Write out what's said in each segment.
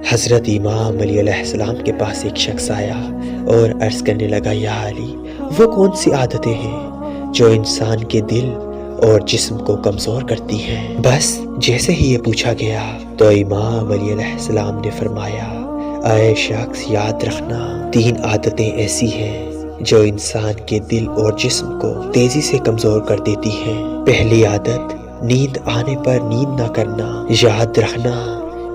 حضرت امام علی علیہ السلام کے پاس ایک شخص آیا اور عرض کرنے لگا، یا علی، وہ کون سی عادتیں ہیں جو انسان کے دل اور جسم کو کمزور کرتی ہیں؟ بس جیسے ہی یہ پوچھا گیا تو امام علی علیہ السلام نے فرمایا، اے شخص، یاد رکھنا 3 عادتیں ایسی ہیں جو انسان کے دل اور جسم کو تیزی سے کمزور کر دیتی ہیں۔ پہلی عادت، نیند آنے پر نیند نہ کرنا۔ یاد رکھنا،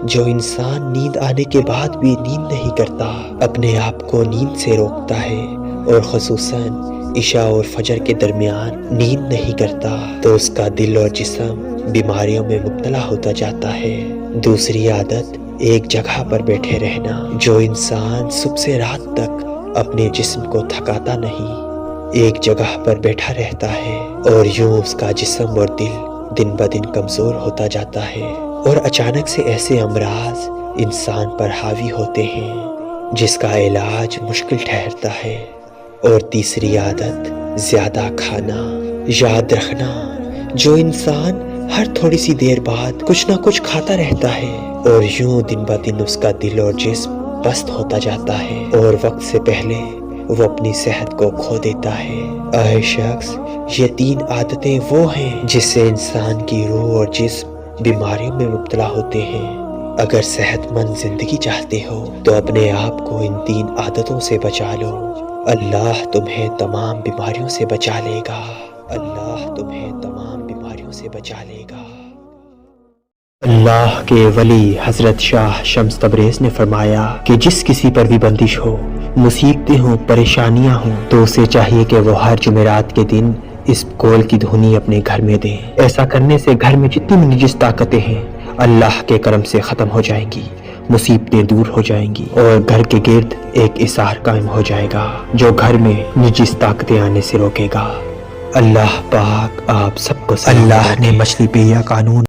جو انسان نیند آنے کے بعد بھی نیند نہیں کرتا، اپنے آپ کو نیند سے روکتا ہے اور خصوصاً عشاء اور فجر کے درمیان نیند نہیں کرتا تو اس کا دل اور جسم بیماریوں میں مبتلا ہوتا جاتا ہے۔ دوسری عادت، ایک جگہ پر بیٹھے رہنا۔ جو انسان صبح سے رات تک اپنے جسم کو تھکاتا نہیں، ایک جگہ پر بیٹھا رہتا ہے اور یوں اس کا جسم اور دل دن بدن کمزور ہوتا جاتا ہے اور اچانک سے ایسے امراض انسان پر حاوی ہوتے ہیں جس کا علاج مشکل ٹھہرتا ہے۔ اور تیسری عادت، زیادہ کھانا۔ یاد رکھنا، جو انسان ہر تھوڑی سی دیر بعد کچھ نہ کچھ کھاتا رہتا ہے اور یوں دن بدن اس کا دل اور جسم پست ہوتا جاتا ہے اور وقت سے پہلے وہ اپنی صحت کو کھو دیتا ہے۔ اے شخص، یہ 3 عادتیں وہ ہیں جس سے انسان کی روح اور جسم بیماریوں میں مبتلا ہوتے ہیں۔ اگر صحت مند زندگی چاہتے ہو تو اپنے آپ کو ان 3 عادتوں سے بچا لو۔ اللہ تمہیں تمام بیماریوں سے بچا لے گا۔ اللہ تمہیں تمام بیماریوں سے بچا لے گا۔ اللہ کے ولی حضرت شاہ شمس تبریز نے فرمایا کہ جس کسی پر بھی بندش ہو، مصیبتیں ہوں، پریشانیاں ہوں، تو اسے چاہیے کہ وہ ہر جمعرات کے دن اس قول کی دھنی اپنے گھر میں دیں۔ ایسا کرنے سے گھر میں جتنی بھی نجس طاقتیں ہیں اللہ کے کرم سے ختم ہو جائیں گی، مصیبتیں دور ہو جائیں گی اور گھر کے گرد ایک اثار قائم ہو جائے گا جو گھر میں نجس طاقتیں آنے سے روکے گا۔ اللہ پاک آپ سب کو اللہ نے مچھلی پیا قانون